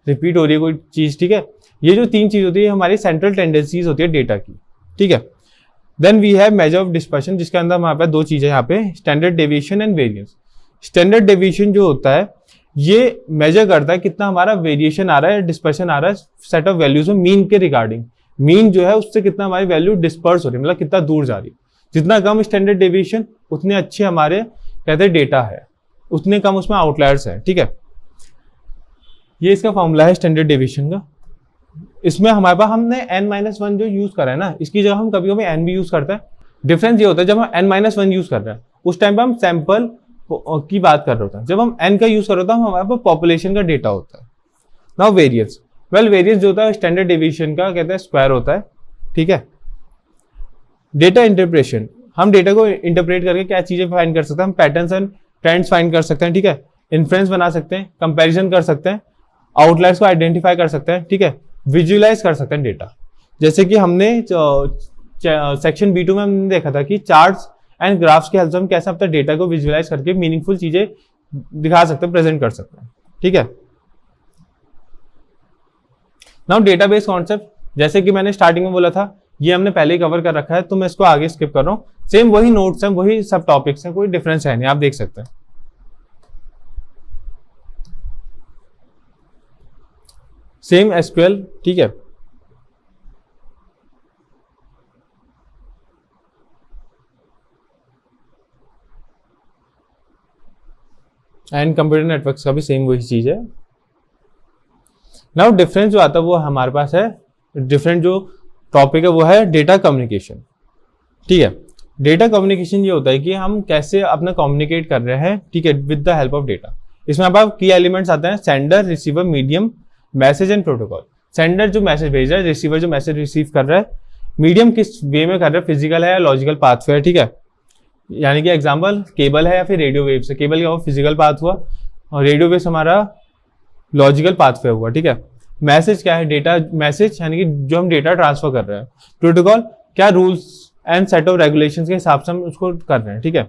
Speaker 1: रिपीट हो रही है कोई चीज, ठीक है। ये जो तीन चीज होती है हमारी सेंट्रल टेंडेंसीज होती है डेटा की, ठीक है। Then we have measure of dispersion, जिसके अंदर हमारे पास दो चीजें यहाँ पे, standard deviation and variance. Standard deviation जो होता है ये मेजर करता है कितना हमारा वेरिएशन आ रहा है, डिस्पर्शन आ रहा है सेट ऑफ वैल्यूज में मीन के रिगार्डिंग। मीन जो है उससे कितना हमारी वैल्यू डिस्पर्स हो रही है, मतलब कितना दूर जा रही है। जितना कम स्टैंडर्ड डेविएशन उतने अच्छे हमारे कहते हैं डेटा है, उतने कम उसमें आउटलायर्स है, ठीक है। ये इसका फॉर्मूला है स्टैंडर्ड डेविएशन का। इसमें हमारे पास हमने n-1 जो यूज करा है ना, इसकी जगह हम कभी कभी n भी यूज करते हैं। डिफरेंस ये होता है जब हम n-1 यूज कर रहे हैं उस टाइम पे हम सैंपल की बात कर रहे होते हैं, जब हम n का यूज कर रहे होते हैं हमारे पास पॉपुलेशन का डेटा होता है। नाउ वेरिएंस, वेल वेरिएंस जो होता है स्टैंडर्ड डेविएशन का कहते हैं स्क्वायर होता है, ठीक है। डेटा इंटरप्रेशन, हम डेटा को इंटरप्रेट करके क्या चीजें फाइंड कर सकते हैं, हम पैटर्न्स एंड ट्रेंड्स फाइंड कर सकते हैं, ठीक है। इन्फ्रेंस बना सकते हैं, कंपैरिजन कर सकते हैं, आउटलायर्स को आइडेंटिफाई कर सकते हैं, ठीक है। विजुअलाइज कर सकते हैं डेटा, जैसे कि हमने सेक्शन B2 में हमने देखा था कि चार्ट्स एंड ग्राफ्स की हेल्प से हम कैसे अपने डेटा को विजुअलाइज करके मीनिंगफुल चीजें दिखा सकते हैं, प्रेजेंट कर सकते हैं, ठीक है। नाउ डेटाबेस कॉन्सेप्ट, जैसे कि मैंने स्टार्टिंग में बोला था, ये हमने पहले ही कवर कर रखा है, तो मैं इसको आगे स्किप कर रहा हूँ। सेम वही नोट्स हैं, वही सब टॉपिक्स हैं, कोई डिफरेंस है नहीं, आप देख सकते हैं। सेम एसक्यूएल, ठीक है। एंड कंप्यूटर नेटवर्क्स का भी सेम वही चीज है। नाउ डिफरेंस जो आता है वो हमारे पास है, डिफरेंट जो टॉपिक है वो है डेटा कम्युनिकेशन, ठीक है। डेटा कम्युनिकेशन ये होता है कि हम कैसे अपना कम्युनिकेट कर रहे हैं, ठीक है, with the help of data. इसमें आप की एलिमेंट्स आते हैं, sender, receiver, medium, message and protocol. Sender जो मैसेज भेज रहा है, रिसीवर जो मैसेज रिसीव कर रहा है, मीडियम किस वे में कर रहा है, फिजिकल है या लॉजिकल पाथवे है, ठीक है। यानी कि एग्जांपल केबल है या फिर रेडियो वेव से, केबल क्या हुआ फिजिकल पाथ हुआ और रेडियो वेव हमारा लॉजिकल पाथवे हुआ, ठीक है। मैसेज क्या है, डेटा मैसेज यानी कि जो हम डेटा ट्रांसफर कर रहे हैं। प्रोटोकॉल क्या rules and set of regulations के हिसाब से हम उसको कर रहे हैं, ठीक है।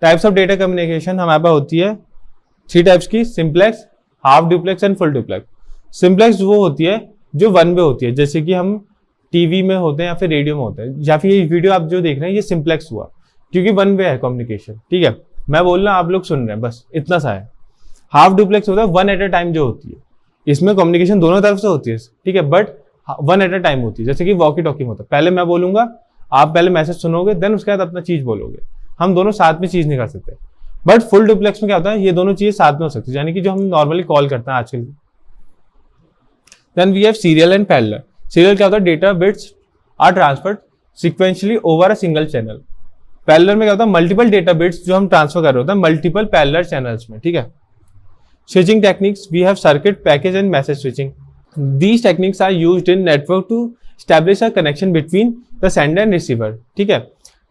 Speaker 1: टाइप्स ऑफ डेटा कम्युनिकेशन हमारे पास होती है 3 टाइप्स की, simplex, half duplex and full duplex. Simplex वो होती है जो 1 वे होती है, जैसे कि हम टीवी में होते हैं या फिर रेडियो में होते हैं, या फिर ये वीडियो आप जो देख रहे हैं ये सिंप्लेक्स हुआ क्योंकि 1 वे है कम्युनिकेशन, ठीक है। मैं बोल रहा हूँ आप लोग सुन रहे हैं, बस इतना सा है। हाफ डुप्लेक्स होता है 1 एट अ टाइम जो होती है, इसमें कम्युनिकेशन दोनों तरफ से होती है, ठीक है, बट 1 एट अ टाइम होती है, जैसे कि वॉकी टॉकिंग होता है। पहले मैं बोलूंगा, आप पहले मैसेज सुनोगे, देन उसके बाद अपना चीज बोलोगे, हम दोनों साथ में चीज नहीं कर सकते। बट फुल डुप्लेक्स में क्या होता है, ये दोनों चीजें साथ में हो सकती है, यानी कि जो हम नॉर्मली कॉल करते हैं आजकल। Then we have serial and parallel. Serial क्या होता है, data bits are transferred sequentially over a single channel. Parallel में क्या होता है, मल्टीपल डेटा बिट्स जो हम ट्रांसफर कर रहे होते हैं मल्टीपल पैरेलल चैनल्स में, ठीक है। Switching techniques, we have circuit, package and message switching. These techniques are used in network to establish a connection between the sender and receiver, ठीक है।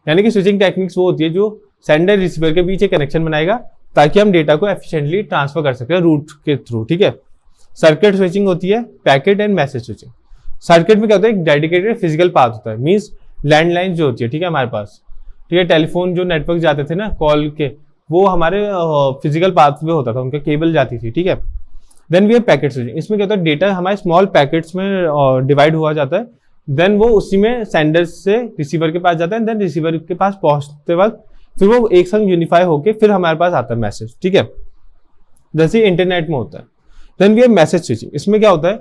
Speaker 1: यानी कि स्विचिंग टेक्निक्स वो होती है जो सेंडर रिसीवर के बीच एक कनेक्शन बनाएगा ताकि हम डेटा को एफिशिएंटली ट्रांसफर कर सकते हैं रूट के थ्रू, ठीक है। सर्किट स्विचिंग होती है, packet and message switching. Circuit में क्या होता है, एक डेडिकेटेड फिजिकल पाथ होता है, मीन्स लैंडलाइन जो होती है, ठीक है, हमारे पास, ठीक है, टेलीफोन जो नेटवर्क जाते थे ना कॉल के, वो हमारे फिजिकल पाथ में होता था, उनका केबल जाती थी, ठीक है। Then we have packet switching, इसमें क्या होता है, डेटा हमारे स्मॉल पैकेट्स में डिवाइड हुआ जाता है, देन वो उसी में सेंडर से रिसीवर के पास जाता है, देन रिसीवर के पास पहुंचते वक्त फिर वो एक संग यूनिफाई होके फिर हमारे पास आता है मैसेज, ठीक है, जैसे इंटरनेट में होता है। Then we have message switching, इसमें क्या होता है,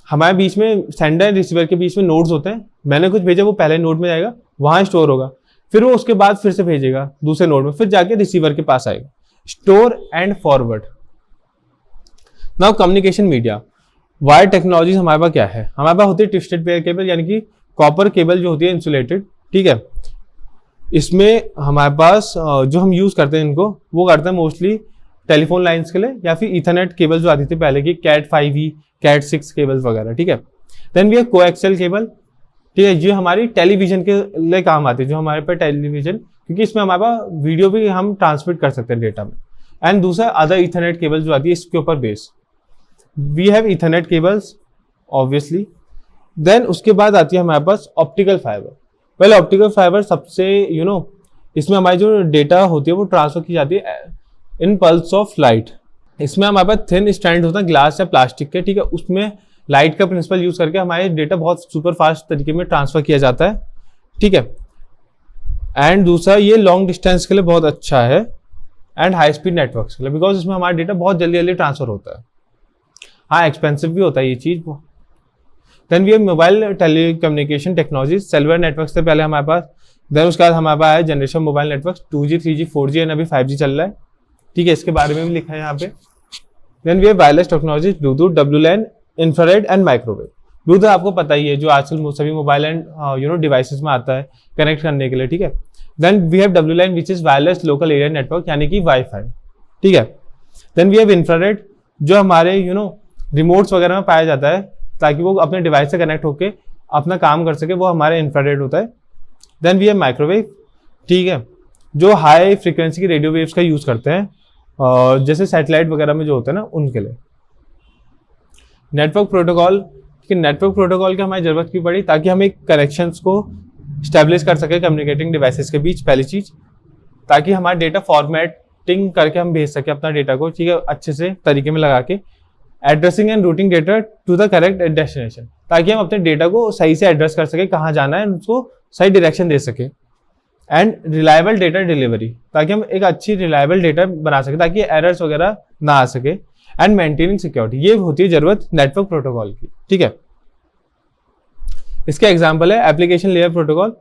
Speaker 1: हमारे बीच में सेंडर एंड रिसीवर के बीच में नोड्स होते हैं, मैंने कुछ भेजा वो पहले नोड में जाएगा, वहां स्टोर होगा, फिर वो उसके बाद फिर से भेजेगा दूसरे नोड में, फिर जाके रिसीवर के पास आएगा, store and forward. Now communication media, wire technology हमारे पास क्या है, हमारे पास होती है ट्विस्टेड पेयर केबल, यानी कि कॉपर केबल जो होती है इंसुलेटेड, ठीक है। इसमें हमारे पास जो हम यूज करते हैं इनको, वो करते हैं मोस्टली टेलीफोन लाइंस के लिए, या फिर इथरनेट केबल जो आती थी पहले की, कैट 5e, कैट 6 केबल्स वगैरह, ठीक है। देन भी है कोएक्सियल केबल, ठीक है, जो हमारी टेलीविजन के लिए काम आती है, जो हमारे पास टेलीविजन, क्योंकि इसमें हमारे पास वीडियो भी हम ट्रांसमिट कर सकते हैं डेटा में। एंड दूसरा अदर इथरनेट केबल जो आती है इसके ऊपर base, we have ethernet cables obviously. Then उसके बाद आती है हमारे पास optical fibre. Well optical fibre सबसे इसमें हमारी जो डेटा होती है वो ट्रांसफर की जाती है इन पल्स ऑफ लाइट। इसमें हमारे पास थिन स्ट्रैंड होता है ग्लास या प्लास्टिक के, ठीक है, उसमें लाइट का प्रिंसिपल यूज करके हमारे डेटा बहुत सुपर फास्ट तरीके में ट्रांसफर किया जाता है, ठीक है। एंड दूसरा ये लॉन्ग डिस्टेंस के लिए बहुत अच्छा है एंड हाई स्पीड नेटवर्क्स के लिए, बिकॉज इसमें हमारा डेटा बहुत जल्दी जल्दी ट्रांसफर होता है। हाँ, एक्सपेंसिव भी होता है ये चीज। Then we have mobile telecommunication technology, cellular network से पहले हमारे पास, देन उसके बाद हमारे पास है generation mobile network 2G 3G 4G and अभी 5G चल रहा है, ठीक है, इसके बारे में भी लिखा है यहाँ पे। Then we have wireless technology, bluetooth, WLAN, infrared and microwave. Bluetooth आपको पता ही है, जो आजकल सभी मोबाइल एंड डिवाइसेस में आता है कनेक्ट करने के लिए, ठीक है। Then we have WLAN which is wireless local area network, यानी कि वाईफाई, ठीक है। देन वी हैव इंफ्रारेड, जो हमारे रिमोट्स वगैरह में पाया जाता है, ताकि वो अपने डिवाइस से कनेक्ट होकर अपना काम कर सके, वो हमारे इंफ्रारेड होता है। देन वी हैव माइक्रोवेव, ठीक है, जो हाई फ्रीक्वेंसी की रेडियो वेव्स का यूज करते हैं, जैसे सैटेलाइट वगैरह में जो होता है ना, उनके लिए। नेटवर्क प्रोटोकॉल, कि नेटवर्क प्रोटोकॉल की हमारी जरूरत क्यों पड़ी, ताकि हम एक कनेक्शंस को स्टैब्लिश कर सके कम्युनिकेटिंग डिवाइसेस के बीच, पहली चीज, ताकि हमारा डेटा फॉर्मेटिंग करके हम भेज सके अपना डेटा को, ठीक है, अच्छे से तरीके में लगा के। Addressing and routing data to the correct destination, ताकि हम अपने डेटा को सही से एड्रेस कर सके, कहाँ जाना है, उसको सही डायरेक्शन दे सके। एंड रिलायबल डेटा डिलीवरी, ताकि हम एक अच्छी रिलायबल डेटा बना सके, ताकि एरर्स वगैरह ना आ सके। एंड मेंटेनिंग सिक्योरिटी, ये होती है जरूरत नेटवर्क प्रोटोकॉल की, ठीक है। इसके एग्जांपल है application layer protocol,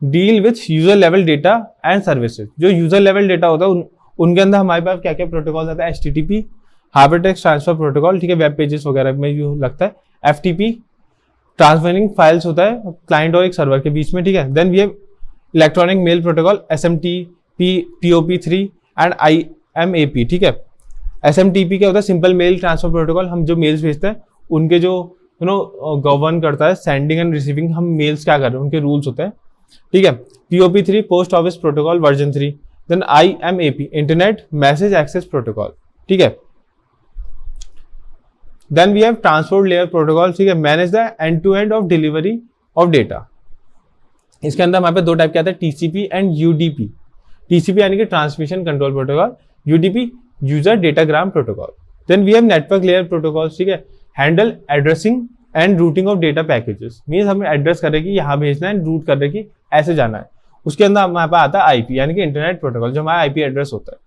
Speaker 1: deal with user level data and services. जो यूजर लेवल डेटा होता है उनके अंदर हमारे पास क्या क्या प्रोटोकॉल आता है, HTTP, हाइपरटेक्स्ट ट्रांसफर प्रोटोकॉल, ठीक है, वेब पेजेस वगैरह में जो लगता है। FTP, ट्रांसफरिंग फाइल्स होता है क्लाइंट और एक सर्वर के बीच में, ठीक है। Then we have electronic mail protocol, SMTP, POP3 and IMAP, ठीक है। SMTP क्या होता है, सिंपल मेल ट्रांसफर प्रोटोकॉल, हम जो मेल्स भेजते हैं उनके जो गवर्न करता है सेंडिंग एंड रिसीविंग, हम मेल्स क्या कर रहे हैं उनके रूल्स होते हैं, ठीक है। POP3 post office protocol version 3। Then IMAP internet message access protocol, ठीक है। Then we have transport layer protocol, ठीक है, manage the end to end of delivery of data. इसके अंदर हमारे पास दो टाइप के आते हैं, TCP एंड UDP। TCP यानी कि transmission control protocol, UDP user datagram protocol. Then we have network layer protocol, ठीक है, handle addressing and routing of data packages, means हमें एड्रेस कर रहे कि यहाँ भेजना है, रूट कर रहे कि ऐसे जाना है। उसके अंदर हमारे पास आता है IP यानी कि इंटरनेट प्रोटोकॉल, जो हमारा IP एड्रेस होता है।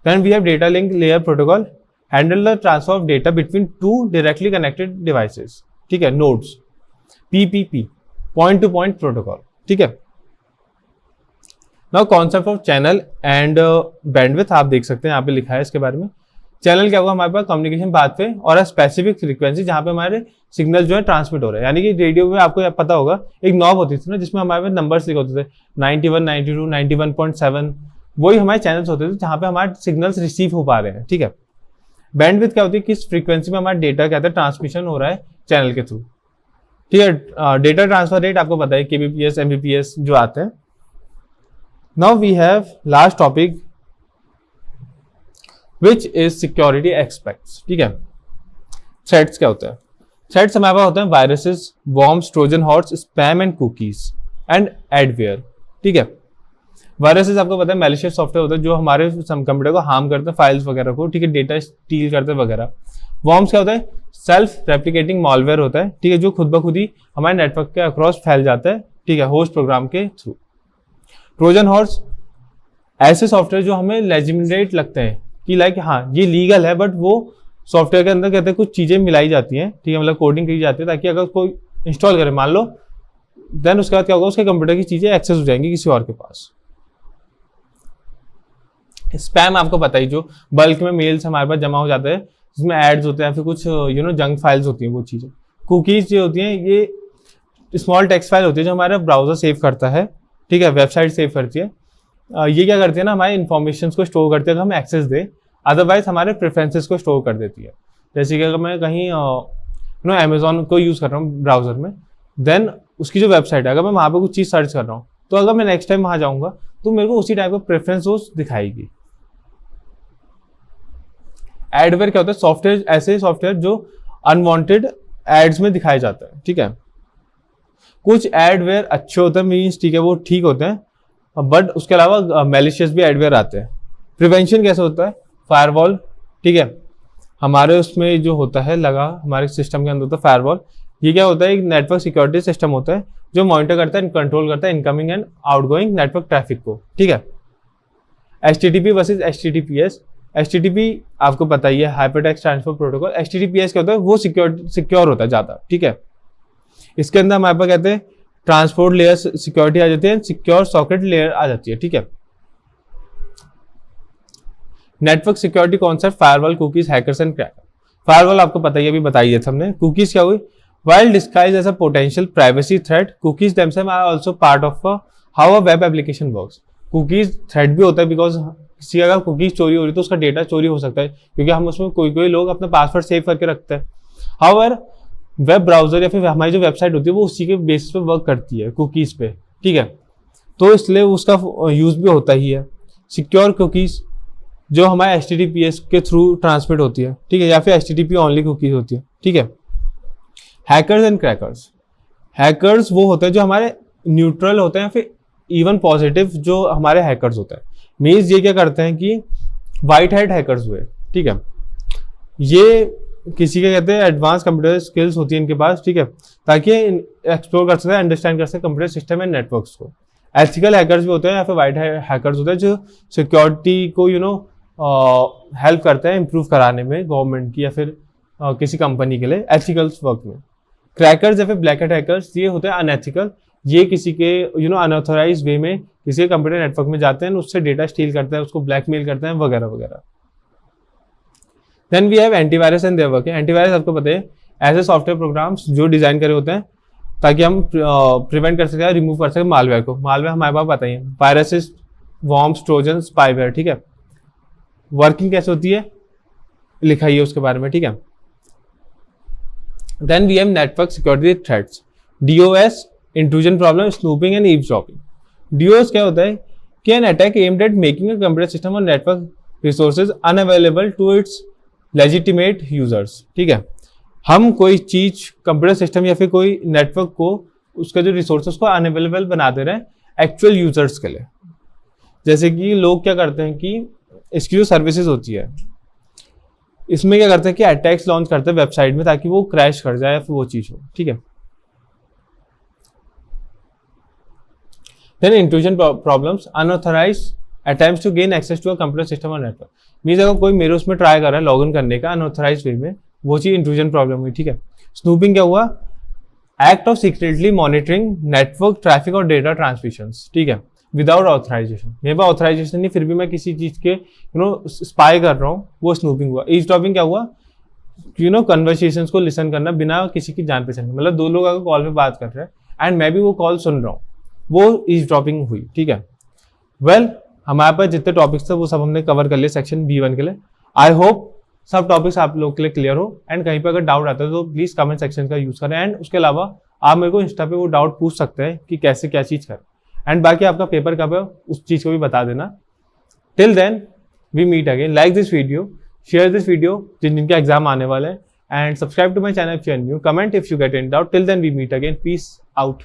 Speaker 1: Then we have data link layer protocol, handle the transfer of data between two directly connected devices, ठीक है, nodes. PPP point to point protocol, ठीक है। Now concept of channel and bandwidth, आप देख सकते हैं यहाँ पे लिखा है इसके बारे में। चैनल क्या होगा, हमारे पास कम्युनिकेशन पाथवे और स्पेसिफिक फ्रीक्वेंसी, जहाँ पे हमारे सिग्नल जो है ट्रांसमिट हो रहे हैं। यानी कि रेडियो में आपको पता होगा एक नॉब होती थी ना, जिसमें हमारे पास नंबर्स लिखे होते थे 91, 92, 91.7, वही हमारे चैनल्स होते थे जहाँ पे हमारे सिग्नल्स रिसीव हो पा रहे हैं, ठीक है। बैंडविड्थ क्या होती है, किस फ्रीक्वेंसी में हमारा डेटा क्या है ट्रांसमिशन हो रहा है चैनल के थ्रू, ठीक है। डेटा ट्रांसफर रेट आपको पता है, kbps, mbps जो आते हैं। Now we have last topic which is security aspects, ठीक है। थ्रेड्स क्या होता है? थ्रेड्स हमारे पास होते हैं viruses, worms, Trojan horse, spam and cookies and adware. ठीक है, वायरसेस आपको पता है मैलिशियस सॉफ्टवेयर होता है जो हमारे कंप्यूटर को हार्म करते हैं, फाइल्स वगैरह को, ठीक है, डेटा स्टील करते हैं वगैरह। वॉर्म्स क्या होता है? सेल्फ रेप्लिकेटिंग मॉलवेयर होता है, ठीक है, जो खुद ब खुद ही हमारे नेटवर्क के अक्रॉस फैल जाता है, ठीक है, होस्ट प्रोग्राम के थ्रू। ट्रोजन हॉर्स ऐसे सॉफ्टवेयर जो हमें लेजिमिनेट लगते हैं कि लाइक हाँ ये लीगल है, बट वो सॉफ्टवेयर के अंदर कहते हैं कुछ चीजें मिलाई जाती हैं, ठीक है, मतलब कोडिंग की जाती है ताकि अगर कोई इंस्टॉल करे मान लो, देन उसके बाद क्या होगा, उसके कंप्यूटर की चीजें एक्सेस हो जाएंगी किसी और के पास। स्पैम आपको पता ही, जो बल्क में मेल्स हमारे पास जमा हो जाते हैं जिसमें एड्स होते हैं, फिर कुछ जंक फाइल्स होती हैं, वो चीजें। कुकीज जो होती हैं ये स्मॉल टेक्स्ट फाइल होती है जो हमारा ब्राउजर सेव करता है, ठीक है, वेबसाइट सेव करती है। ये क्या करती है ना, हमारे इन्फॉर्मेशन को स्टोर करती है अगर हम एक्सेस दें, अदरवाइज हमारे प्रेफरेंसेस को स्टोर कर देती है। जैसे कि अगर मैं कहीं अमेजोन को यूज़ कर रहा हूँ ब्राउजर में, देन उसकी जो वेबसाइट है अगर मैं वहाँ पर कुछ चीज़ सर्च कर रहा हूँ, तो अगर मैं नेक्स्ट टाइम वहाँ जाऊँगा तो मेरे को उसी टाइप का प्रेफरेंस वो दिखाएगी। एडवेयर क्या होता है? सॉफ्टवेयर, ऐसे सॉफ्टवेयर जो अनवांटेड एड्स में दिखाए जाते हैं, ठीक है। कुछ एडवेयर अच्छे होते हैं, मीन्स ठीक है वो ठीक होते हैं, बट उसके अलावा मैलिशियस भी एडवेयर आते हैं। प्रिवेंशन कैसे होता है? फायरवॉल, ठीक है, हमारे उसमें जो होता है लगा हमारे सिस्टम के अंदर होता है फायरवॉल। ये क्या होता है? एक नेटवर्क सिक्योरिटी सिस्टम होता है जो मॉनिटर करता है, कंट्रोल करता है incoming and outgoing network traffic को, ठीक है। HTTP versus HTTPS। HTTP आपको पता ही है, हाइपरटेक्स्ट ट्रांसफर प्रोटोकॉल। HTTPS क्या होता है? वो सिक्योर होता है ज़्यादा, ठीक है। इसके अंदर हमारे पास कहते हैं ट्रांसपोर्ट लेयर सिक्योरिटी आ जाती है, सिक्योर सॉकेट लेयर आ जाती है, ठीक है। Network security concept, firewall, cookies, hackers and cracker. Firewall आपको पता ही है, अभी बताई है हमने। कुकीज क्या हुई? While disguised as a potential privacy threat, cookies themselves are also part of how a web application works. Cookies threat भी होता है बिकॉज किसी अगर कुकीज चोरी हो रही तो उसका डेटा चोरी हो सकता है, क्योंकि हम उसमें कोई लोग अपना पासवर्ड सेव करके रखते हैं। हाउएवर वेब ब्राउजर या फिर हमारी जो वेबसाइट होती है वो उसी के बेसिस पे वर्क करती है, कुकीज पे, ठीक है, तो इसलिए उसका यूज भी होता ही है। सिक्योर कुकीज जो हमारे HTTPS के थ्रू ट्रांसमिट होती है, ठीक है, या फिर HTTP ओनली कुकीज होती है, ठीक है। Hackers and crackers. हैकर्स वो होते हैं जो हमारे न्यूट्रल होते हैं, फिर इवन पॉजिटिव जो हमारे हैकर्स होते हैं। मीन्स ये क्या करते हैं कि वाइट हैट हैकर्स हुए, ठीक है, ये किसी के कहते हैं एडवांस कंप्यूटर स्किल्स होती है इनके पास, ठीक है, ताकि एक्सप्लोर कर सकते हैं, अंडरस्टैंड कर सकते हैं कंप्यूटर सिस्टम एंड नेटवर्क्स को। एथिकल हैकर्स भी होते हैं या फिर वाइट हैकर्स होते हैं जो सिक्योरिटी को हेल्प करते हैं इम्प्रूव कराने में गवर्नमेंट की या फिर किसी कंपनी के लिए एथिकल वर्क में। क्रैकर्स या फिर ब्लैक हैट हैकर्स ये होते हैं अनएथिकल, ये किसी के अनऑथोराइज वे में किसी के कंप्यूटर नेटवर्क में जाते हैं, उससे डेटा स्टील करते हैं, उसको ब्लैकमेल करते हैं वगैरह वगैरह। Then we have antivirus and their work. Antivirus आपको पता है ऐसे सॉफ्टवेयर प्रोग्राम्स जो डिजाइन करे होते हैं ताकि हम प्रिवेंट कर सकें, रिमूव कर सकें मालवेयर को। मालवेयर हमारे पास पता ही है, वायरसेस, वॉर्म्स, ट्रोजन, स्पाईवेयर, ठीक है। वर्किंग कैसे होती है लिखा ही है उसके बारे में, ठीक है। Then we have network security threats, DOS, intrusion problem, snooping and eavesdropping. DOS क्या होता है कि an attack aimed at making a computer system or network resources unavailable to its legitimate users, ठीक है। हम कोई चीज कंप्यूटर सिस्टम या फिर कोई नेटवर्क को उसका जो रिसोर्सेज को अनअवेलेबल बना दे रहे हैं एक्चुअल यूजर्स के लिए। जैसे कि लोग क्या करते हैं कि इसकी जो सर्विसेज होती है इसमें क्या करते हैं कि अटैक्स लॉन्च करते हैं वेबसाइट में ताकि वो क्रैश कर जाए या फिर वो चीज हो, ठीक है। Then intrusion problems, unauthorized attempts to gain access to a computer system और नेटवर्क। मींस अगर कोई मेरे उसमें ट्राई कर रहा है लॉगिन करने का अनऑथराइज्ड वे में, वो चीज इंट्रूजन प्रॉब्लम हुई, ठीक है। स्नूपिंग क्या हुआ? Act of secretly monitoring network traffic और डेटा ट्रांसमिशंस, ठीक है, विदाउट ऑथराइजेशन। मेरे पास ऑथराइजेशन नहीं फिर भी मैं किसी चीज के स्पाई कर रहा हूँ, वो स्नूपिंग हुआ। ईव्सड्रॉपिंग क्या हुआ? कन्वर्सेशंस को लिसन करना बिना किसी की जान पहचान, मतलब दो लोग अगर कॉल पे बात कर रहे हैं एंड मैं भी वो कॉल सुन रहा हूँ, वो ईव्सड्रॉपिंग हुई, ठीक है। वेल हमारे पास जितने टॉपिक्स थे वो सब हमने कवर कर लिए सेक्शन B1 के लिए। आई होप सब टॉपिक्स आप लोग के लिए क्लियर हो, एंड कहीं पर अगर डाउट आता है तो प्लीज कमेंट सेक्शन का यूज करें, एंड उसके अलावा आप मेरे को इंस्टा पे वो डाउट पूछ सकते हैं कि कैसे क्या चीज करें, एंड बाकी आपका पेपर कब है उस चीज को भी बता देना। Till then we meet again, like this video, share this video जिनके एग्जाम आने वाले हैं, and subscribe to my channel if you are new. Comment if you get any doubt. Till then we meet again. Peace out.